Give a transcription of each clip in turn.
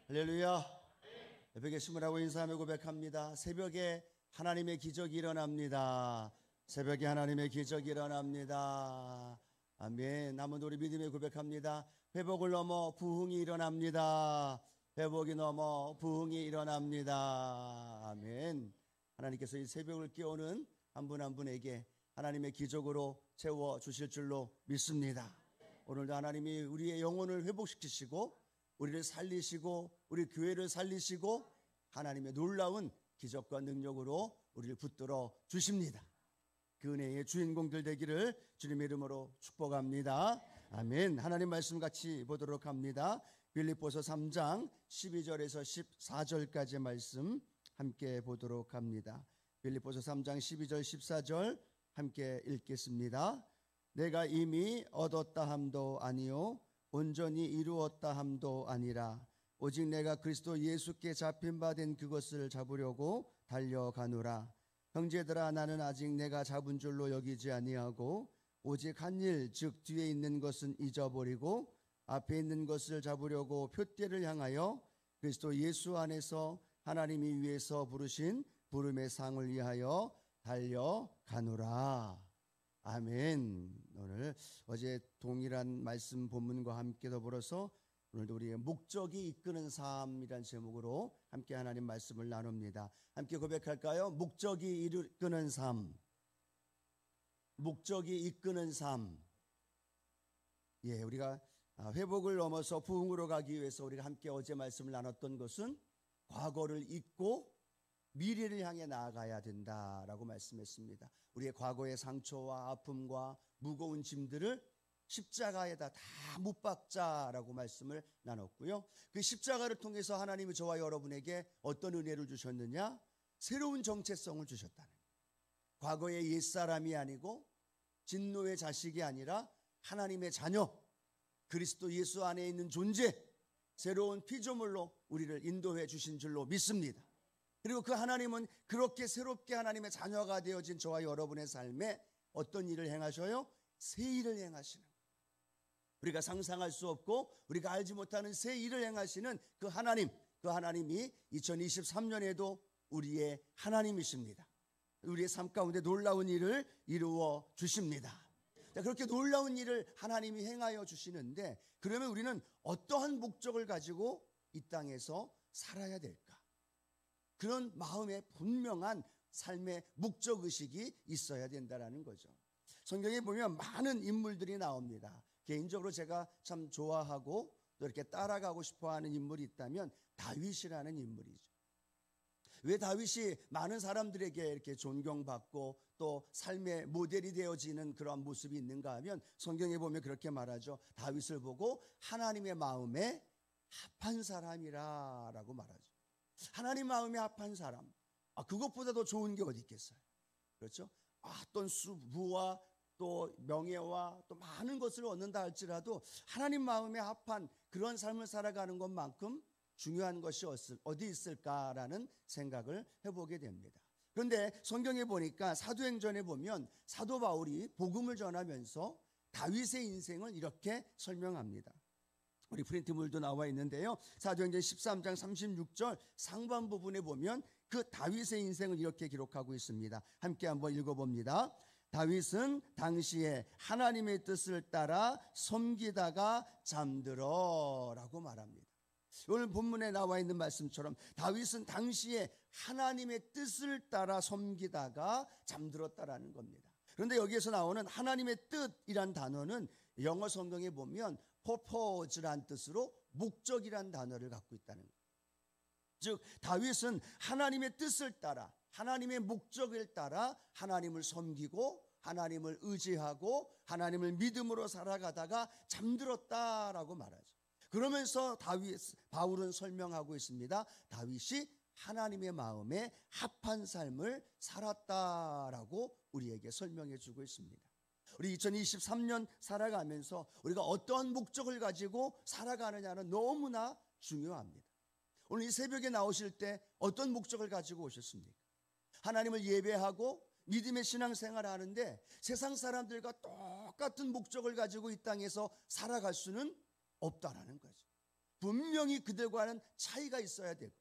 할렐루야. 옆에 계신 분하고 인사하며 고백합니다. 새벽에 하나님의 기적이 일어납니다. 새벽에 하나님의 기적이 일어납니다. 아멘. 남은 우리 믿음에 고백합니다. 회복을 넘어 부흥이 일어납니다. 회복이 넘어 부흥이 일어납니다. 아멘. 하나님께서 이 새벽을 깨우는 한 분 한 분에게 하나님의 기적으로 채워주실 줄로 믿습니다. 오늘도 하나님이 우리의 영혼을 회복시키시고 우리를 살리시고 우리 교회를 살리시고 하나님의 놀라운 기적과 능력으로 우리를 붙들어 주십니다. 그 은혜의 주인공들 되기를 주님의 이름으로 축복합니다. 아멘. 하나님 말씀 같이 보도록 합니다. 빌립보서 3장 12절에서 14절까지의 말씀 함께 보도록 합니다. 빌립보서 3장 12절 14절 함께 읽겠습니다. 내가 이미 얻었다 함도 아니요 온전히 이루었다 함도 아니라 오직 내가 그리스도 예수께 잡힌 바 된 그것을 잡으려고 달려가노라. 형제들아, 나는 아직 내가 잡은 줄로 여기지 아니하고 오직 한 일, 즉 뒤에 있는 것은 잊어버리고 앞에 있는 것을 잡으려고 표대를 향하여 그리스도 예수 안에서 하나님이 위에서 부르신 부름의 상을 위하여 달려가노라. 아멘. 오늘 어제 동일한 말씀 본문과 함께 더불어서 오늘도 우리의 목적이 이끄는 삶이란 제목으로 함께 하나님 말씀을 나눕니다. 함께 고백할까요? 목적이 이끄는 삶. 목적이 이끄는 삶. 예, 우리가 회복을 넘어서 부흥으로 가기 위해서 우리가 함께 어제 말씀을 나눴던 것은 과거를 잊고 미래를 향해 나아가야 된다라고 말씀했습니다. 우리의 과거의 상처와 아픔과 무거운 짐들을 십자가에다 다 못 박자라고 말씀을 나눴고요. 그 십자가를 통해서 하나님이 저와 여러분에게 어떤 은혜를 주셨느냐? 새로운 정체성을 주셨다는 거예요. 과거의 옛사람이 아니고 진노의 자식이 아니라 하나님의 자녀, 그리스도 예수 안에 있는 존재, 새로운 피조물로 우리를 인도해 주신 줄로 믿습니다. 그리고 그 하나님은 그렇게 새롭게 하나님의 자녀가 되어진 저와 여러분의 삶에 어떤 일을 행하셔요? 새 일을 행하시는 거예요. 우리가 상상할 수 없고 우리가 알지 못하는 새 일을 행하시는 그 하나님, 그 하나님이 2023년에도 우리의 하나님이십니다. 우리의 삶 가운데 놀라운 일을 이루어 주십니다. 그렇게 놀라운 일을 하나님이 행하여 주시는데, 그러면 우리는 어떠한 목적을 가지고 이 땅에서 살아야 될까? 그런 마음의 분명한 삶의 목적의식이 있어야 된다는 거죠. 성경에 보면 많은 인물들이 나옵니다. 개인적으로 제가 참 좋아하고 또 이렇게 따라가고 싶어하는 인물이 있다면 다윗이라는 인물이죠. 왜 다윗이 많은 사람들에게 이렇게 존경받고 또 삶의 모델이 되어지는 그런 모습이 있는가 하면 성경에 보면 그렇게 말하죠. 다윗을 보고 하나님의 마음에 합한 사람이라고 말하죠. 하나님 마음에 합한 사람, 그것보다 더 좋은 게 어디 있겠어요? 그렇죠? 어떤 부와 또 명예와 또 많은 것을 얻는다 할지라도 하나님 마음에 합한 그런 삶을 살아가는 것만큼 중요한 것이 어디 있을까라는 생각을 해보게 됩니다. 그런데 성경에 보니까 사도행전에 보면 사도 바울이 복음을 전하면서 다윗의 인생을 이렇게 설명합니다. 우리 프린트물도 나와 있는데요. 사도행전 13장 36절 상반 부분에 보면 그 다윗의 인생을 이렇게 기록하고 있습니다. 함께 한번 읽어봅니다. 다윗은 당시에 하나님의 뜻을 따라 섬기다가 잠들어 라고 말합니다. 오늘 본문에 나와 있는 말씀처럼 다윗은 당시에 하나님의 뜻을 따라 섬기다가 잠들었다라는 겁니다. 그런데 여기에서 나오는 하나님의 뜻이란 단어는 영어 성경에 보면 purpose란 뜻으로 목적이란 단어를 갖고 있다는 거예요. 즉 다윗은 하나님의 뜻을 따라 하나님의 목적을 따라 하나님을 섬기고 하나님을 의지하고 하나님을 믿음으로 살아가다가 잠들었다라고 말하죠. 그러면서 바울은 설명하고 있습니다. 다윗이 하나님의 마음에 합한 삶을 살았다라고 우리에게 설명해 주고 있습니다. 우리 2023년 살아가면서 우리가 어떠한 목적을 가지고 살아가느냐는 너무나 중요합니다. 오늘 이 새벽에 나오실 때 어떤 목적을 가지고 오셨습니까? 하나님을 예배하고 믿음의 신앙생활을 하는데 세상 사람들과 똑같은 목적을 가지고 이 땅에서 살아갈 수는 없다라는 거죠. 분명히 그들과는 차이가 있어야 되고,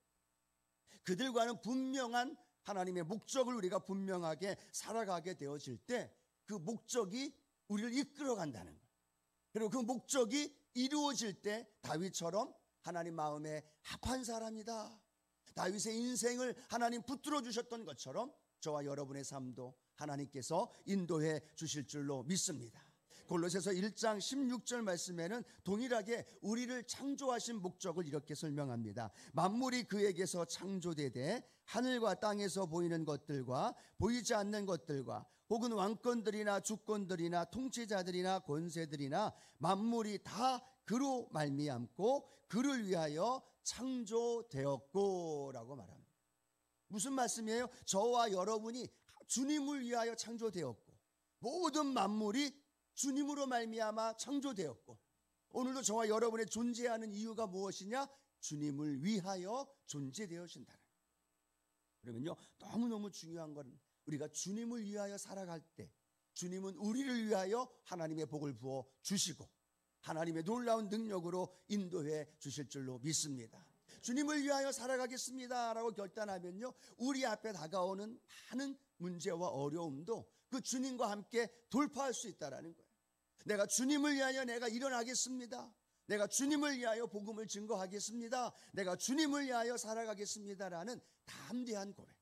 그들과는 분명한 하나님의 목적을 우리가 분명하게 살아가게 되어질 때 그 목적이 우리를 이끌어 간다는 거예요. 그리고 그 목적이 이루어질 때 다윗처럼 하나님 마음에 합한 사람이다, 다윗의 인생을 하나님 붙들어 주셨던 것처럼 저와 여러분의 삶도 하나님께서 인도해 주실 줄로 믿습니다. 골로새서 1장 16절 말씀에는 동일하게 우리를 창조하신 목적을 이렇게 설명합니다. 만물이 그에게서 창조되되 하늘과 땅에서 보이는 것들과 보이지 않는 것들과 혹은 왕권들이나 주권들이나 통치자들이나 권세들이나 만물이 다 그로 말미암고 그를 위하여 창조되었고 라고 말합니다. 무슨 말씀이에요? 저와 여러분이 주님을 위하여 창조되었고 모든 만물이 주님으로 말미암아 창조되었고, 오늘도 저와 여러분의 존재하는 이유가 무엇이냐? 주님을 위하여 존재되어진다는 거예요. 그러면요, 너무너무 중요한 건 우리가 주님을 위하여 살아갈 때 주님은 우리를 위하여 하나님의 복을 부어 주시고 하나님의 놀라운 능력으로 인도해 주실 줄로 믿습니다. 주님을 위하여 살아가겠습니다 라고 결단하면요, 우리 앞에 다가오는 많은 문제와 어려움도 그 주님과 함께 돌파할 수 있다는 거예요. 내가 주님을 위하여 내가 일어나겠습니다, 내가 주님을 위하여 복음을 증거하겠습니다, 내가 주님을 위하여 살아가겠습니다라는 담대한 고백.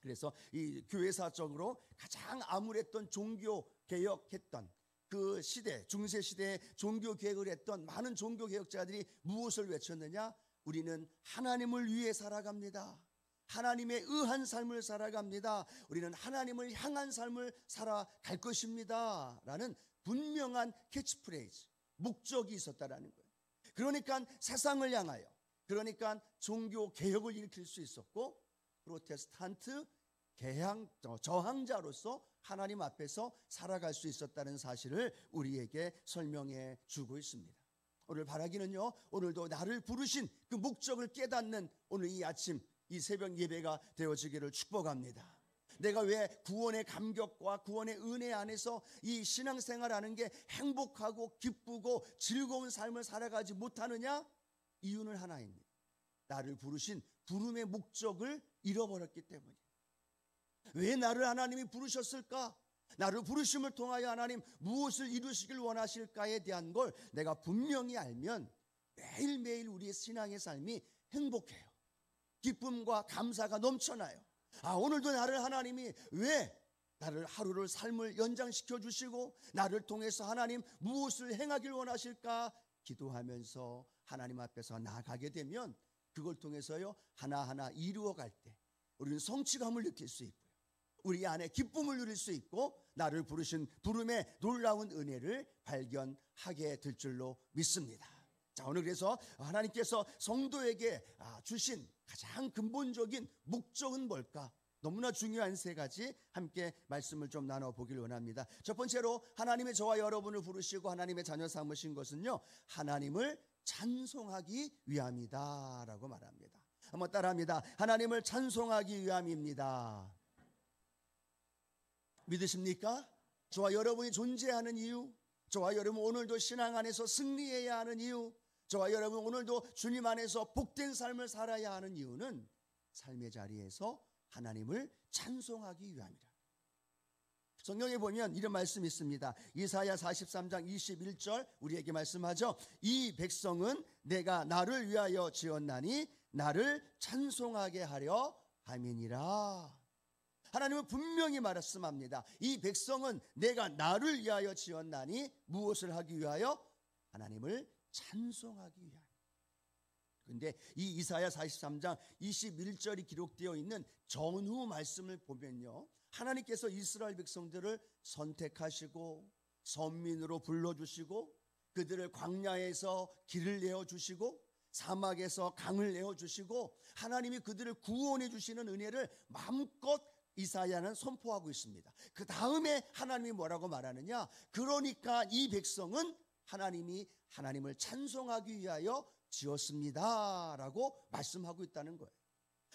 그래서 이 교회사적으로 가장 암울했던 종교개혁했던 그 시대, 중세시대에 종교개혁을 했던 많은 종교개혁자들이 무엇을 외쳤느냐? 우리는 하나님을 위해 살아갑니다, 하나님의 의한 삶을 살아갑니다, 우리는 하나님을 향한 삶을 살아갈 것입니다 라는 분명한 캐치프레이즈, 목적이 있었다라는 거예요. 그러니까 세상을 향하여, 그러니까 종교개혁을 일으킬 수 있었고, 프로테스탄트 저항자로서 하나님 앞에서 살아갈 수 있었다는 사실을 우리에게 설명해 주고 있습니다. 오늘 바라기는요, 오늘도 나를 부르신 그 목적을 깨닫는 오늘 이 아침, 이 새벽 예배가 되어지기를 축복합니다. 내가 왜 구원의 감격과 구원의 은혜 안에서 이 신앙생활하는 게 행복하고 기쁘고 즐거운 삶을 살아가지 못하느냐? 이유는 하나입니다. 나를 부르신 부름의 목적을 잃어버렸기 때문이에요. 왜 나를 하나님이 부르셨을까? 나를 부르심을 통하여 하나님 무엇을 이루시길 원하실까에 대한 걸 내가 분명히 알면 매일매일 우리의 신앙의 삶이 행복해요. 기쁨과 감사가 넘쳐나요. 오늘도 나를 하나님이 왜 나를 하루를 삶을 연장시켜 주시고 나를 통해서 하나님 무엇을 행하길 원하실까 기도하면서 하나님 앞에서 나아가게 되면 그걸 통해서요, 하나하나 이루어갈 때 우리는 성취감을 느낄 수 있고요, 우리 안에 기쁨을 누릴 수 있고 나를 부르신 부름의 놀라운 은혜를 발견하게 될 줄로 믿습니다. 자, 오늘 그래서 하나님께서 성도에게 주신 가장 근본적인 목적은 뭘까? 너무나 중요한 세 가지 함께 말씀을 좀 나눠보길 원합니다. 첫 번째로 하나님의 저와 여러분을 부르시고 하나님의 자녀 삼으신 것은요, 하나님을 찬송하기 위함이다 라고 말합니다. 한번 따라합니다. 하나님을 찬송하기 위함입니다. 믿으십니까? 저와 여러분이 존재하는 이유, 저와 여러분 오늘도 신앙 안에서 승리해야 하는 이유, 저와 여러분 오늘도 주님 안에서 복된 삶을 살아야 하는 이유는 삶의 자리에서 하나님을 찬송하기 위함이라. 성경에 보면 이런 말씀이 있습니다. 이사야 43장 21절 우리에게 말씀하죠. 이 백성은 내가 나를 위하여 지었나니 나를 찬송하게 하려 함이니라. 하나님은 분명히 말씀합니다. 이 백성은 내가 나를 위하여 지었나니 무엇을 하기 위하여? 하나님을 찬송하기 위하여. 그런데 이 이사야 43장 21절이 기록되어 있는 전후 말씀을 보면요, 하나님께서 이스라엘 백성들을 선택하시고 선민으로 불러주시고 그들을 광야에서 길을 내어주시고 사막에서 강을 내어주시고 하나님이 그들을 구원해 주시는 은혜를 마음껏 이사야는 선포하고 있습니다. 그 다음에 하나님이 뭐라고 말하느냐? 그러니까 이 백성은 하나님이 하나님을 찬송하기 위하여 지었습니다 라고 말씀하고 있다는 거예요.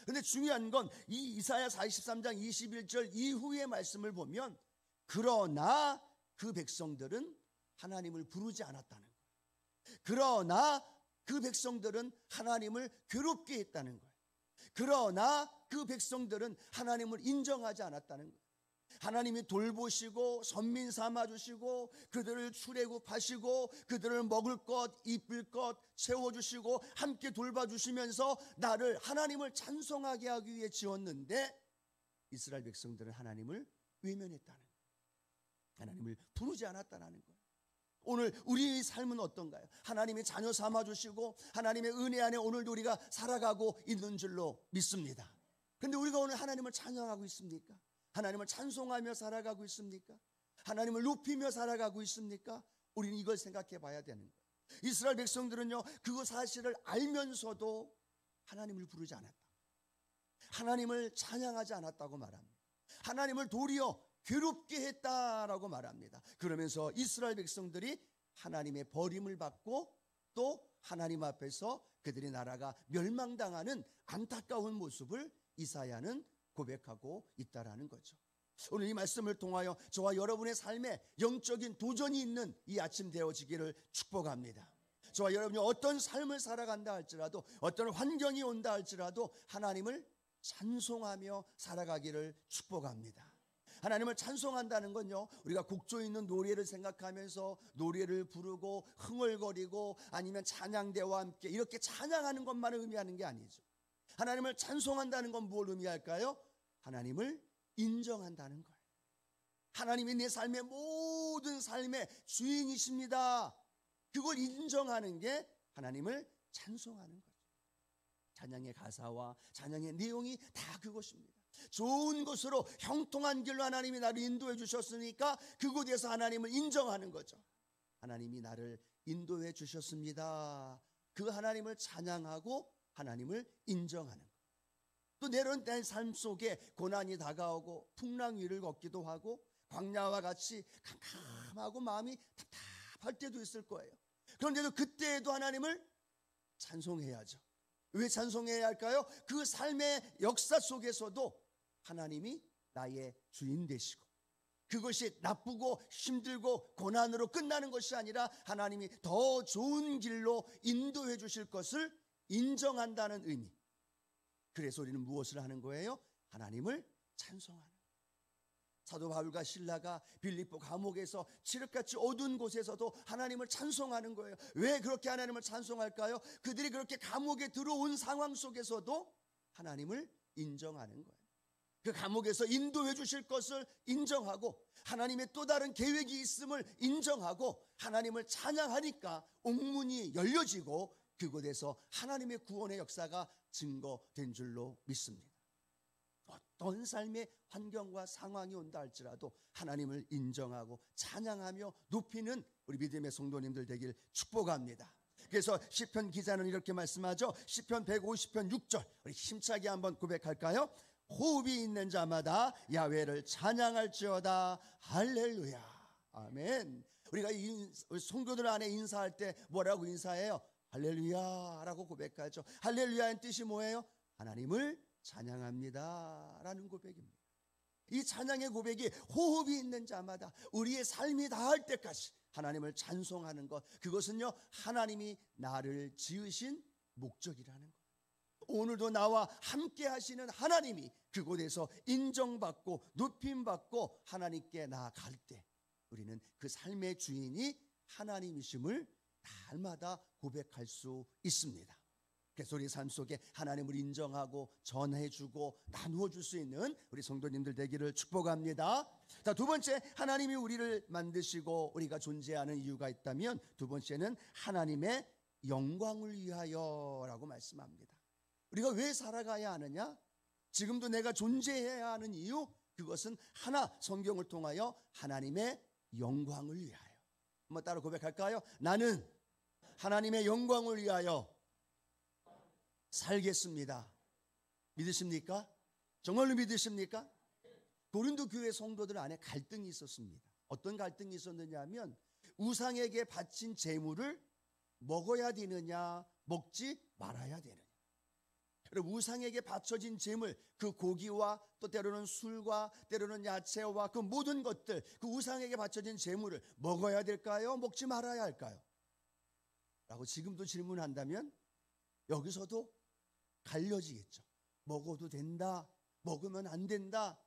그런데 중요한 건 이 이사야 43장 21절 이후의 말씀을 보면 그러나 그 백성들은 하나님을 부르지 않았다는 거예요. 그러나 그 백성들은 하나님을 괴롭게 했다는 거예요. 그러나 그 백성들은 하나님을 인정하지 않았다는 거예요. 하나님이 돌보시고 선민 삼아주시고 그들을 출애굽하시고 그들을 먹을 것 입을 것 채워주시고 함께 돌봐주시면서 나를 하나님을 찬송하게 하기 위해 지었는데 이스라엘 백성들은 하나님을 외면했다는 거예요. 하나님을 부르지 않았다는 거예요. 오늘 우리의 삶은 어떤가요? 하나님의 자녀 삼아주시고 하나님의 은혜 안에 오늘도 우리가 살아가고 있는 줄로 믿습니다. 그런데 우리가 오늘 하나님을 찬양하고 있습니까? 하나님을 찬송하며 살아가고 있습니까? 하나님을 높이며 살아가고 있습니까? 우리는 이걸 생각해 봐야 되는 거예요. 이스라엘 백성들은요, 그 사실을 알면서도 하나님을 부르지 않았다. 하나님을 찬양하지 않았다고 말합니다. 하나님을 도리어 괴롭게 했다라고 말합니다. 그러면서 이스라엘 백성들이 하나님의 버림을 받고 또 하나님 앞에서 그들의 나라가 멸망당하는 안타까운 모습을 이사야는 고백하고 있다라는 거죠. 오늘 이 말씀을 통하여 저와 여러분의 삶에 영적인 도전이 있는 이 아침 되어지기를 축복합니다. 저와 여러분이 어떤 삶을 살아간다 할지라도 어떤 환경이 온다 할지라도 하나님을 찬송하며 살아가기를 축복합니다. 하나님을 찬송한다는 건요, 우리가 곡조 있는 노래를 생각하면서 노래를 부르고 흥얼거리고 아니면 찬양대와 함께 이렇게 찬양하는 것만을 의미하는 게 아니죠. 하나님을 찬송한다는 건 뭘 의미할까요? 하나님을 인정한다는 거예요. 하나님이 내 삶의 모든 삶의 주인이십니다. 그걸 인정하는 게 하나님을 찬송하는 거죠. 찬양의 가사와 찬양의 내용이 다 그것입니다. 좋은 것으로 형통한 길로 하나님이 나를 인도해 주셨으니까 그곳에서 하나님을 인정하는 거죠. 하나님이 나를 인도해 주셨습니다. 그 하나님을 찬양하고 하나님을 인정하는 거예요. 또 때로는 내 삶 속에 고난이 다가오고 풍랑 위를 걷기도 하고 광야와 같이 캄캄하고 마음이 답답할 때도 있을 거예요. 그런데도 그때에도 하나님을 찬송해야죠. 왜 찬송해야 할까요? 그 삶의 역사 속에서도 하나님이 나의 주인 되시고 그것이 나쁘고 힘들고 고난으로 끝나는 것이 아니라 하나님이 더 좋은 길로 인도해 주실 것을 인정한다는 의미. 그래서 우리는 무엇을 하는 거예요? 하나님을 찬송하는 거예요. 사도 바울과 실라가 빌립보 감옥에서 칠흑같이 어두운 곳에서도 하나님을 찬송하는 거예요. 왜 그렇게 하나님을 찬송할까요? 그들이 그렇게 감옥에 들어온 상황 속에서도 하나님을 인정하는 거예요. 그 감옥에서 인도해 주실 것을 인정하고 하나님의 또 다른 계획이 있음을 인정하고 하나님을 찬양하니까 옥문이 열려지고 그곳에서 하나님의 구원의 역사가 증거된 줄로 믿습니다. 어떤 삶의 환경과 상황이 온다 할지라도 하나님을 인정하고 찬양하며 높이는 우리 믿음의 성도님들 되길 축복합니다. 그래서 시편 기자는 이렇게 말씀하죠. 시편 150편 6절 우리 힘차게 한번 고백할까요? 호흡이 있는 자마다 야훼를 찬양할지어다. 할렐루야. 아멘. 우리가 성도들 안에 인사할 때 뭐라고 인사해요? 할렐루야라고 고백하죠. 할렐루야의 뜻이 뭐예요? 하나님을 찬양합니다 라는 고백입니다. 이 찬양의 고백이 호흡이 있는 자마다 우리의 삶이 다할 때까지 하나님을 찬송하는 것, 그것은요 하나님이 나를 지으신 목적이라는 것. 오늘도 나와 함께 하시는 하나님이 그곳에서 인정받고 높임받고 하나님께 나아갈 때 우리는 그 삶의 주인이 하나님이심을 날마다 고백할 수 있습니다. 그래서 우리 삶 속에 하나님을 인정하고 전해주고 나누어 줄 수 있는 우리 성도님들 되기를 축복합니다. 자, 두 번째, 하나님이 우리를 만드시고 우리가 존재하는 이유가 있다면 두 번째는 하나님의 영광을 위하여라고 말씀합니다. 우리가 왜 살아가야 하느냐? 지금도 내가 존재해야 하는 이유, 그것은 하나, 성경을 통하여 하나님의 영광을 위하여. 한번 따라 고백할까요? 나는 하나님의 영광을 위하여 살겠습니다. 믿으십니까? 정말로 믿으십니까? 고린도 교회 성도들 안에 갈등이 있었습니다. 어떤 갈등이 있었느냐 하면 우상에게 바친 제물을 먹어야 되느냐 먹지 말아야 되느냐. 우상에게 바쳐진 제물, 그 고기와 또 때로는 술과 때로는 야채와 그 모든 것들, 그 우상에게 바쳐진 제물을 먹어야 될까요? 먹지 말아야 할까요? 라고 지금도 질문한다면 여기서도 갈려지겠죠. 먹어도 된다, 먹으면 안 된다.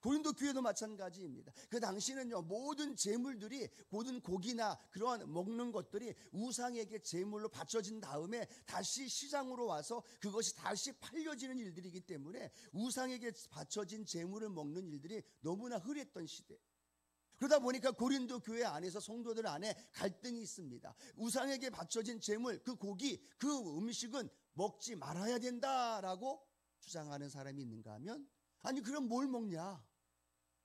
고린도 교회도 마찬가지입니다. 그 당시는요, 모든 제물들이, 모든 고기나 그런 먹는 것들이 우상에게 제물로 바쳐진 다음에 다시 시장으로 와서 그것이 다시 팔려지는 일들이기 때문에 우상에게 바쳐진 제물을 먹는 일들이 너무나 흔했던 시대. 그러다 보니까 고린도 교회 안에서 성도들 안에 갈등이 있습니다. 우상에게 바쳐진 제물, 그 고기, 그 음식은 먹지 말아야 된다라고 주장하는 사람이 있는가 하면, 아니 그럼 뭘 먹냐?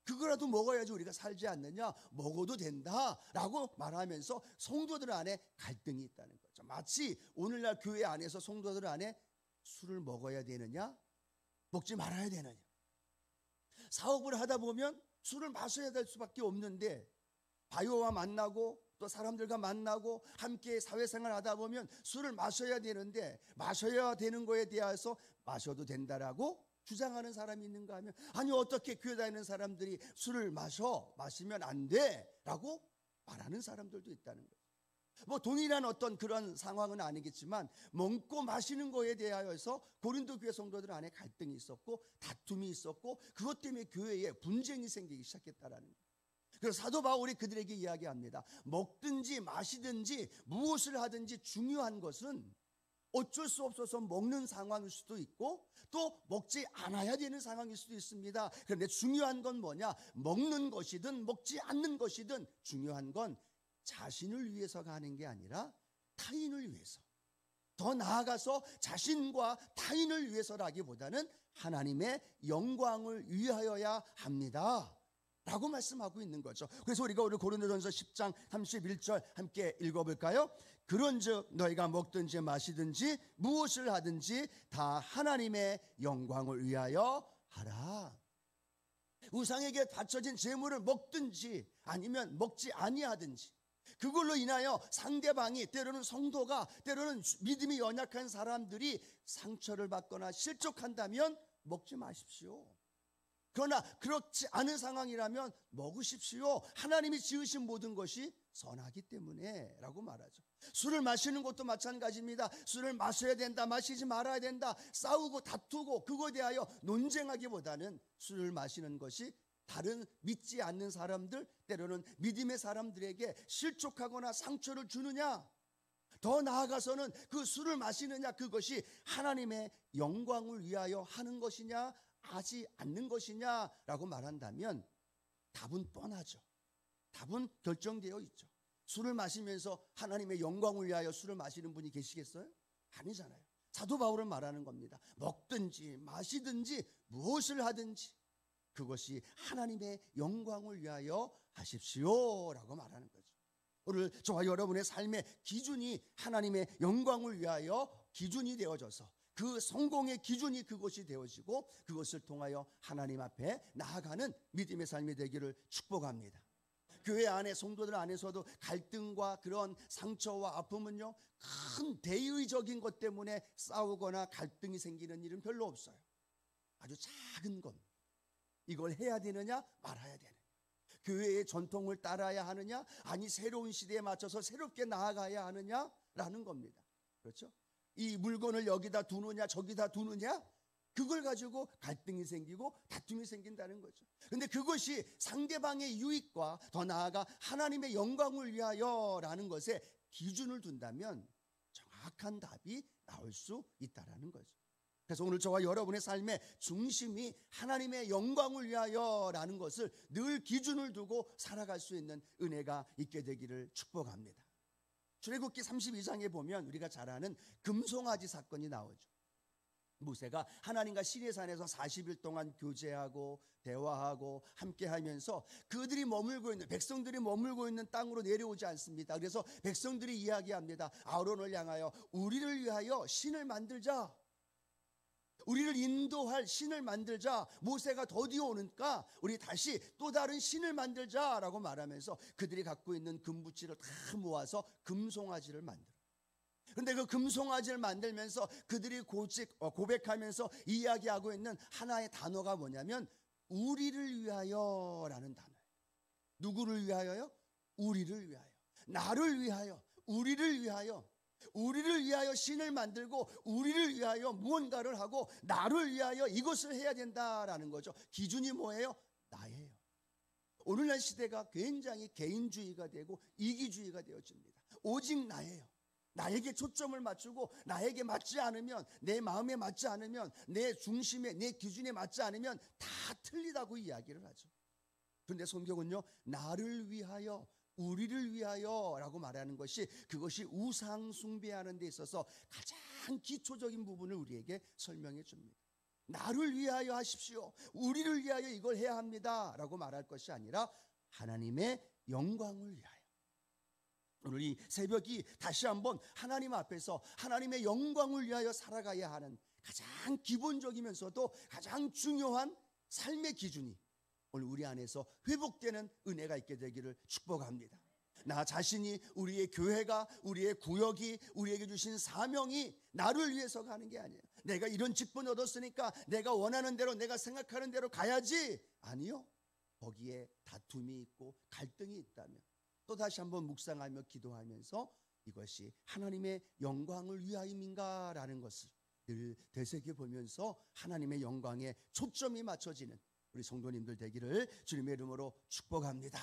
그거라도 먹어야지 우리가 살지 않느냐? 먹어도 된다라고 말하면서 성도들 안에 갈등이 있다는 거죠. 마치 오늘날 교회 안에서 성도들 안에 술을 먹어야 되느냐, 먹지 말아야 되느냐. 사업을 하다 보면 술을 마셔야 될 수밖에 없는데, 바요와 만나고 또 사람들과 만나고 함께 사회생활 하다 보면 술을 마셔야 되는데, 마셔야 되는 거에 대해서 마셔도 된다라고 주장하는 사람이 있는가 하면, 아니 어떻게 교회 다니는 사람들이 술을 마시면 안 돼라고 말하는 사람들도 있다는 거예요. 뭐 동일한 어떤 그런 상황은 아니겠지만 먹고 마시는 거에 대하여서 고린도 교회 성도들 안에 갈등이 있었고 다툼이 있었고, 그것 때문에 교회에 분쟁이 생기기 시작했다라는 거예요. 그래서 사도 바울이 그들에게 이야기합니다. 먹든지 마시든지 무엇을 하든지 중요한 것은 어쩔 수 없어서 먹는 상황일 수도 있고 또 먹지 않아야 되는 상황일 수도 있습니다. 그런데 중요한 건 뭐냐? 먹는 것이든 먹지 않는 것이든 중요한 건 자신을 위해서가 하는 게 아니라 타인을 위해서, 더 나아가서 자신과 타인을 위해서라기보다는 하나님의 영광을 위하여야 합니다 라고 말씀하고 있는 거죠. 그래서 우리가 오늘 고린도전서 10장 31절 함께 읽어볼까요? 그런즉 너희가 먹든지 마시든지 무엇을 하든지 다 하나님의 영광을 위하여 하라. 우상에게 바쳐진 제물을 먹든지 아니면 먹지 아니하든지, 그걸로 인하여 상대방이, 때로는 성도가, 때로는 믿음이 연약한 사람들이 상처를 받거나 실족한다면 먹지 마십시오. 그러나 그렇지 않은 상황이라면 먹으십시오. 하나님이 지으신 모든 것이 선하기 때문에 라고 말하죠. 술을 마시는 것도 마찬가지입니다. 술을 마셔야 된다, 마시지 말아야 된다, 싸우고 다투고 그거에 대하여 논쟁하기보다는 술을 마시는 것이 다른 믿지 않는 사람들, 때로는 믿음의 사람들에게 실족하거나 상처를 주느냐, 더 나아가서는 그 술을 마시느냐, 그것이 하나님의 영광을 위하여 하는 것이냐 하지 않는 것이냐라고 말한다면 답은 뻔하죠. 답은 결정되어 있죠. 술을 마시면서 하나님의 영광을 위하여 술을 마시는 분이 계시겠어요? 아니잖아요. 사도 바울은 말하는 겁니다. 먹든지 마시든지 무엇을 하든지 그것이 하나님의 영광을 위하여 하십시오 라고 말하는 거죠. 오늘 저와 여러분의 삶의 기준이 하나님의 영광을 위하여 기준이 되어져서 그 성공의 기준이 그것이 되어지고 그것을 통하여 하나님 앞에 나아가는 믿음의 삶이 되기를 축복합니다. 교회 안에, 성도들 안에서도 갈등과 그런 상처와 아픔은요, 큰 대의적인 것 때문에 싸우거나 갈등이 생기는 일은 별로 없어요. 아주 작은 것, 이걸 해야 되느냐 말아야 되느냐, 교회의 전통을 따라야 하느냐 아니 새로운 시대에 맞춰서 새롭게 나아가야 하느냐라는 겁니다. 그렇죠? 이 물건을 여기다 두느냐 저기다 두느냐, 그걸 가지고 갈등이 생기고 다툼이 생긴다는 거죠. 그런데 그것이 상대방의 유익과 더 나아가 하나님의 영광을 위하여라는 것에 기준을 둔다면 정확한 답이 나올 수 있다라는 거죠. 그래서 오늘 저와 여러분의 삶의 중심이 하나님의 영광을 위하여라는 것을 늘 기준을 두고 살아갈 수 있는 은혜가 있게 되기를 축복합니다. 출애굽기 32장에 보면 우리가 잘 아는 금송아지 사건이 나오죠. 모세가 하나님과 시내산에서 40일 동안 교제하고 대화하고 함께하면서 그들이 머물고 있는, 백성들이 머물고 있는 땅으로 내려오지 않습니다. 그래서 백성들이 이야기합니다. 아론을 향하여 우리를 위하여 신을 만들자, 우리를 인도할 신을 만들자. 모세가 더디 오니까 우리 다시 또 다른 신을 만들자라고 말하면서 그들이 갖고 있는 금붙이를 다 모아서 금송아지를 만들어. 그런데 그 금송아지를 만들면서 그들이 고백하면서 이야기하고 있는 하나의 단어가 뭐냐면 우리를 위하여라는 단어예요. 누구를 위하여요? 우리를 위하여. 나를 위하여, 우리를 위하여. 우리를 위하여 신을 만들고 우리를 위하여 무언가를 하고 나를 위하여 이것을 해야 된다라는 거죠. 기준이 뭐예요? 나예요. 오늘날 시대가 굉장히 개인주의가 되고 이기주의가 되어집니다. 오직 나예요. 나에게 초점을 맞추고 나에게 맞지 않으면, 내 마음에 맞지 않으면, 내 중심에, 내 기준에 맞지 않으면 다 틀리다고 이야기를 하죠. 그런데 성경은요, 나를 위하여, 우리를 위하여 라고 말하는 것이, 그것이 우상 숭배하는 데 있어서 가장 기초적인 부분을 우리에게 설명해 줍니다. 나를 위하여 하십시오, 우리를 위하여 이걸 해야 합니다 라고 말할 것이 아니라 하나님의 영광을 위하여. 오늘 이 새벽이 다시 한번 하나님 앞에서 하나님의 영광을 위하여 살아가야 하는 가장 기본적이면서도 가장 중요한 삶의 기준이 오늘 우리 안에서 회복되는 은혜가 있게 되기를 축복합니다. 나 자신이, 우리의 교회가, 우리의 구역이, 우리에게 주신 사명이 나를 위해서가 하는 게 아니에요. 내가 이런 직분 얻었으니까 내가 원하는 대로, 내가 생각하는 대로 가야지. 아니요. 거기에 다툼이 있고 갈등이 있다면 또 다시 한번 묵상하며 기도하면서 이것이 하나님의 영광을 위하여인가라는 것을 늘 되새겨보면서 하나님의 영광에 초점이 맞춰지는 우리 성도님들 되기를 주님의 이름으로 축복합니다.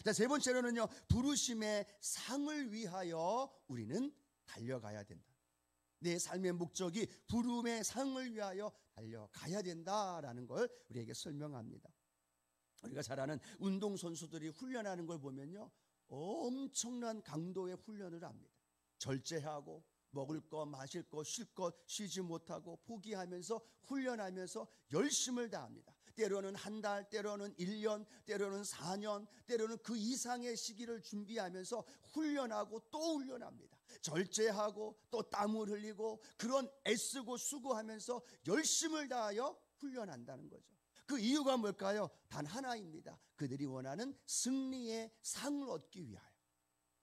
자, 세 번째로는요, 부르심의 상을 위하여 우리는 달려가야 된다. 내 삶의 목적이 부름의 상을 위하여 달려가야 된다라는 걸 우리에게 설명합니다. 우리가 잘 아는 운동선수들이 훈련하는 걸 보면요, 엄청난 강도의 훈련을 합니다. 절제하고 먹을 것, 마실 것, 쉴 것 쉬지 못하고 포기하면서 훈련하면서 열심을 다합니다. 때로는 한 달, 때로는 1년, 때로는 4년, 때로는 그 이상의 시기를 준비하면서 훈련하고 또 훈련합니다. 절제하고 또 땀을 흘리고 그런 애쓰고 수고하면서 열심을 다하여 훈련한다는 거죠. 그 이유가 뭘까요? 단 하나입니다. 그들이 원하는 승리의 상을 얻기 위하여.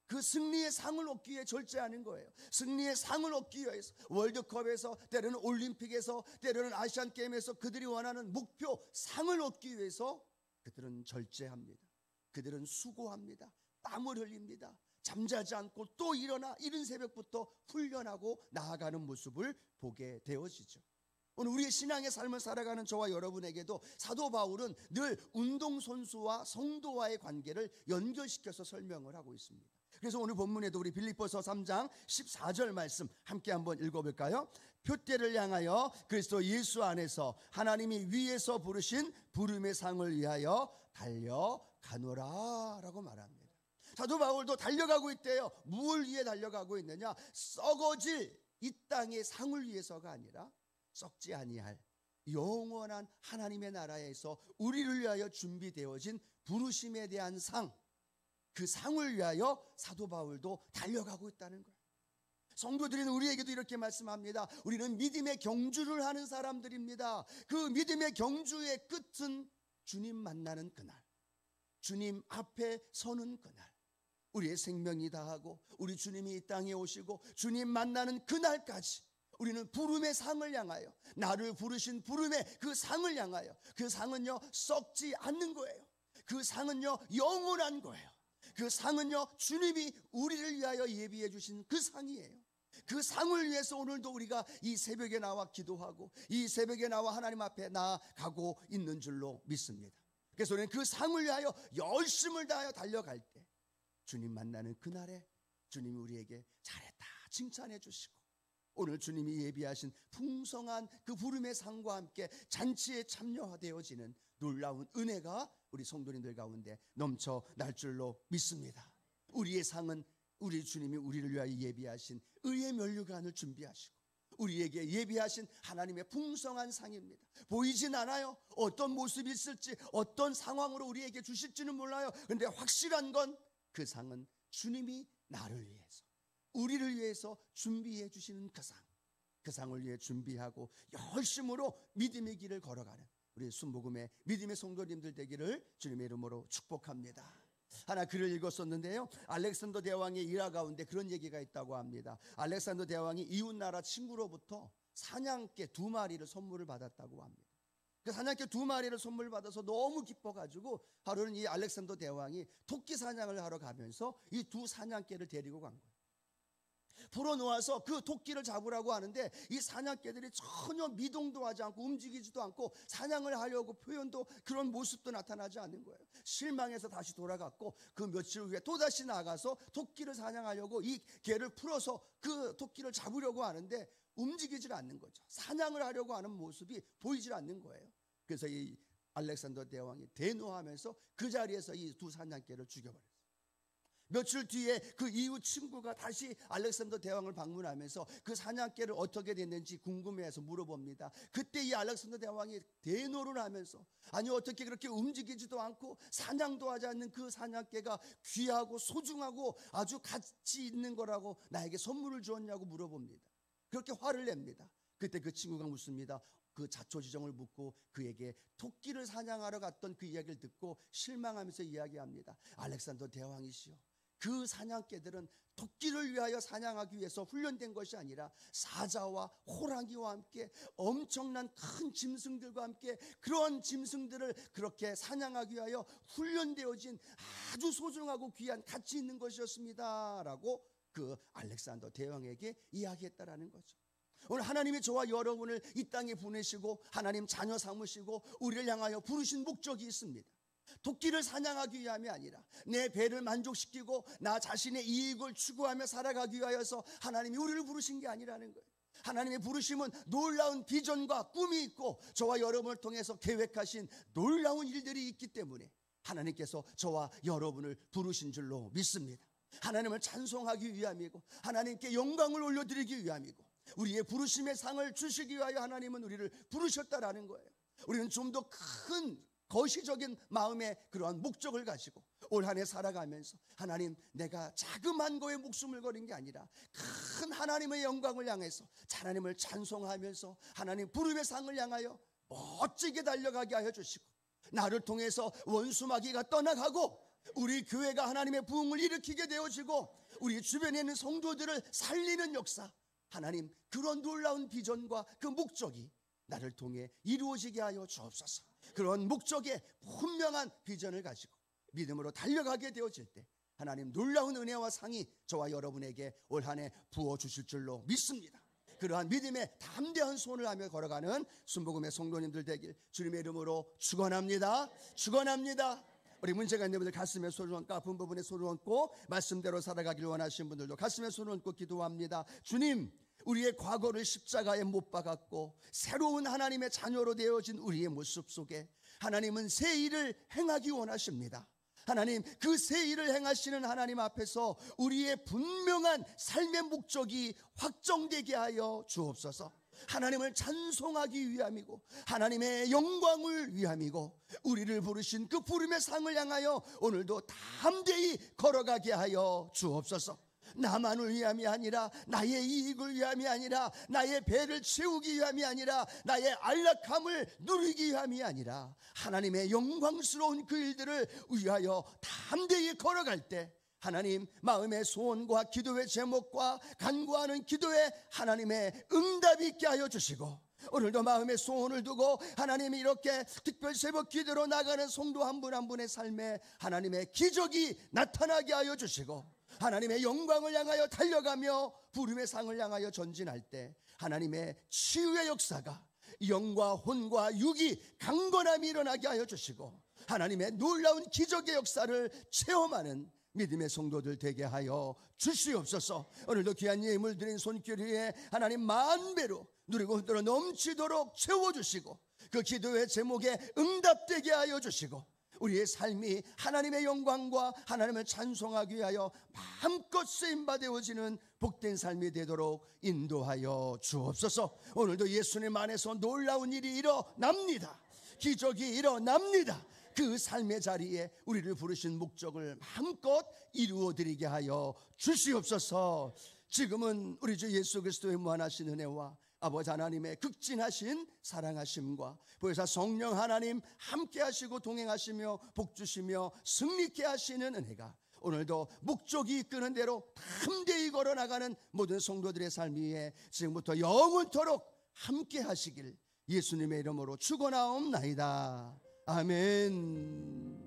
그 승리의 상을 얻기 위해 절제하는 거예요. 승리의 상을 얻기 위해서 월드컵에서, 때로는 올림픽에서, 때로는 아시안게임에서 그들이 원하는 목표 상을 얻기 위해서 그들은 절제합니다. 그들은 수고합니다. 땀을 흘립니다. 잠자지 않고 또 일어나 이른 새벽부터 훈련하고 나아가는 모습을 보게 되어지죠. 오늘 우리의 신앙의 삶을 살아가는 저와 여러분에게도 사도 바울은 늘 운동선수와 성도와의 관계를 연결시켜서 설명을 하고 있습니다. 그래서 오늘 본문에도 우리 빌립보서 3장 14절 말씀 함께 한번 읽어볼까요? 표대를 향하여 그리스도 예수 안에서 하나님이 위에서 부르신 부름의 상을 위하여 달려가노라 라고 말합니다. 사도 바울도 달려가고 있대요. 무엇을 위해 달려가고 있느냐? 썩어질 이 땅의 상을 위해서가 아니라 썩지 아니할 영원한 하나님의 나라에서 우리를 위하여 준비되어진 부르심에 대한 상, 그 상을 위하여 사도 바울도 달려가고 있다는 거예요. 성도들은 우리에게도 이렇게 말씀합니다. 우리는 믿음의 경주를 하는 사람들입니다. 그 믿음의 경주의 끝은 주님 만나는 그날, 주님 앞에 서는 그날, 우리의 생명이 다하고 우리 주님이 이 땅에 오시고 주님 만나는 그날까지 우리는 부름의 상을 향하여, 나를 부르신 부름의 그 상을 향하여, 그 상은요 썩지 않는 거예요. 그 상은요 영원한 거예요. 그 상은요 주님이 우리를 위하여 예비해 주신 그 상이에요. 그 상을 위해서 오늘도 우리가 이 새벽에 나와 기도하고 이 새벽에 나와 하나님 앞에 나아가고 있는 줄로 믿습니다. 그래서 우리는 그 상을 위하여 열심을 다하여 달려갈 때 주님 만나는 그날에 주님이 우리에게 잘했다 칭찬해 주시고, 오늘 주님이 예비하신 풍성한 그 부름의 상과 함께 잔치에 참여되어지는 놀라운 은혜가 우리 성도님들 가운데 넘쳐날 줄로 믿습니다. 우리의 상은 우리 주님이 우리를 위하여 예비하신 의의 면류관을 준비하시고 우리에게 예비하신 하나님의 풍성한 상입니다. 보이진 않아요. 어떤 모습이 있을지, 어떤 상황으로 우리에게 주실지는 몰라요. 그런데 확실한 건 그 상은 주님이 나를 위해서, 우리를 위해서 준비해 주시는 그 상, 그 상을 위해 준비하고 열심으로 믿음의 길을 걸어가는 우리 순복음의 믿음의 성도님들 되기를 주님의 이름으로 축복합니다. 하나 글을 읽었었는데요, 알렉산더 대왕의 일화 가운데 그런 얘기가 있다고 합니다. 알렉산더 대왕이 이웃나라 친구로부터 사냥개 2마리를 선물을 받았다고 합니다. 그 사냥개 2마리를 선물 받아서 너무 기뻐가지고 하루는 이 알렉산더 대왕이 토끼 사냥을 하러 가면서 이 2 사냥개를 데리고 간 거예요. 풀어놓아서 그 토끼를 잡으라고 하는데 이 사냥개들이 전혀 미동도 하지 않고 움직이지도 않고 사냥을 하려고 표현도 그런 모습도 나타나지 않는 거예요. 실망해서 다시 돌아갔고 그 며칠 후에 또다시 나가서 토끼를 사냥하려고 이 개를 풀어서 그 토끼를 잡으려고 하는데 움직이질 않는 거죠. 사냥을 하려고 하는 모습이 보이질 않는 거예요. 그래서 이 알렉산더 대왕이 대노하면서 그 자리에서 이 두 사냥개를 죽여버렸어요. 며칠 뒤에 그 이웃 친구가 다시 알렉산더 대왕을 방문하면서 그 사냥개를 어떻게 됐는지 궁금해해서 물어봅니다. 그때 이 알렉산더 대왕이 대노를 하면서 아니 어떻게 그렇게 움직이지도 않고 사냥도 하지 않는 그 사냥개가 귀하고 소중하고 아주 가치 있는 거라고 나에게 선물을 주었냐고 물어봅니다. 그렇게 화를 냅니다. 그때 그 친구가 묻습니다. 그 자초지종을 묻고 그에게 토끼를 사냥하러 갔던 그 이야기를 듣고 실망하면서 이야기합니다. 알렉산더 대왕이시여, 그 사냥개들은 토끼를 위하여 사냥하기 위해서 훈련된 것이 아니라 사자와 호랑이와 함께 엄청난 큰 짐승들과 함께 그러한 짐승들을 그렇게 사냥하기 위하여 훈련되어진 아주 소중하고 귀한 가치 있는 것이었습니다 라고 그 알렉산더 대왕에게 이야기했다라는 거죠. 오늘 하나님이 저와 여러분을 이 땅에 보내시고 하나님 자녀 삼으시고 우리를 향하여 부르신 목적이 있습니다. 토끼를 사냥하기 위함이 아니라 내 배를 만족시키고 나 자신의 이익을 추구하며 살아가기 위하여서 하나님이 우리를 부르신 게 아니라는 거예요. 하나님의 부르심은 놀라운 비전과 꿈이 있고 저와 여러분을 통해서 계획하신 놀라운 일들이 있기 때문에 하나님께서 저와 여러분을 부르신 줄로 믿습니다. 하나님을 찬송하기 위함이고 하나님께 영광을 올려드리기 위함이고 우리의 부르심의 상을 주시기 위하여 하나님은 우리를 부르셨다라는 거예요. 우리는 좀 더 큰 거시적인 마음의 그러한 목적을 가지고 올 한 해 살아가면서 하나님, 내가 자그만 거에 목숨을 걸은 게 아니라 큰 하나님의 영광을 향해서 하나님을 찬송하면서 하나님 부름의 상을 향하여 멋지게 달려가게 하여 주시고 나를 통해서 원수마귀가 떠나가고 우리 교회가 하나님의 부흥을 일으키게 되어지고 우리 주변에 있는 성도들을 살리는 역사, 하나님 그런 놀라운 비전과 그 목적이 나를 통해 이루어지게 하여 주옵소서. 그런 목적의 분명한 비전을 가지고 믿음으로 달려가게 되어질 때 하나님 놀라운 은혜와 상이 저와 여러분에게 올 한 해 부어주실 줄로 믿습니다. 그러한 믿음의 담대한 손을 하며 걸어가는 순복음의 성도님들 되길 주님의 이름으로 축원합니다. 축원합니다. 우리 문제가 있는 분들 가슴에 손을 얹고 아픈 부분에 손을 얹고 말씀대로 살아가기를 원하시는 분들도 가슴에 손을 얹고 기도합니다. 주님, 우리의 과거를 십자가에 못 박았고 새로운 하나님의 자녀로 되어진 우리의 모습 속에 하나님은 새 일을 행하기 원하십니다. 하나님, 그 새 일을 행하시는 하나님 앞에서 우리의 분명한 삶의 목적이 확정되게 하여 주옵소서. 하나님을 찬송하기 위함이고 하나님의 영광을 위함이고 우리를 부르신 그 부름의 상을 향하여 오늘도 담대히 걸어가게 하여 주옵소서. 나만을 위함이 아니라 나의 이익을 위함이 아니라 나의 배를 채우기 위함이 아니라 나의 안락함을 누리기 위함이 아니라 하나님의 영광스러운 그 일들을 위하여 담대히 걸어갈 때 하나님 마음의 소원과 기도의 제목과 간구하는 기도에 하나님의 응답이 있게 하여 주시고 오늘도 마음의 소원을 두고 하나님이 이렇게 특별 새벽 기도로 나가는 성도 한 분 한 분의 삶에 하나님의 기적이 나타나게 하여 주시고 하나님의 영광을 향하여 달려가며 부름의 상을 향하여 전진할 때 하나님의 치유의 역사가 영과 혼과 육이 강건함이 일어나게 하여 주시고 하나님의 놀라운 기적의 역사를 체험하는 믿음의 성도들 되게 하여 주시옵소서. 오늘도 귀한 예물 드린 손길 위에 하나님 만배로 누리고 흔들어 넘치도록 채워주시고 그 기도의 제목에 응답되게 하여 주시고 우리의 삶이 하나님의 영광과 하나님을 찬송하기 위하여 마음껏 쓰임받아오지는 복된 삶이 되도록 인도하여 주옵소서. 오늘도 예수님 안에서 놀라운 일이 일어납니다. 기적이 일어납니다. 그 삶의 자리에 우리를 부르신 목적을 마음껏 이루어드리게 하여 주시옵소서. 지금은 우리 주 예수 그리스도의 무한하신 은혜와 아버지 하나님의 극진하신 사랑하심과 보혜사 성령 하나님 함께 하시고 동행하시며 복주시며 승리케 하시는 은혜가 오늘도 목적이 이끄는 대로 담대히 걸어나가는 모든 성도들의 삶 위에 지금부터 영원토록 함께 하시길 예수님의 이름으로 축원하옵나이다. 아멘.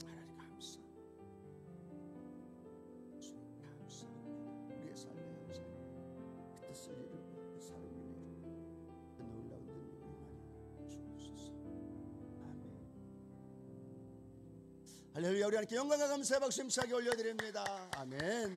하나님 감사. 주님 감사. 할렐루야. 우리 하나님께 영광과 감사의 박수 힘차게 올려드립니다. 아멘.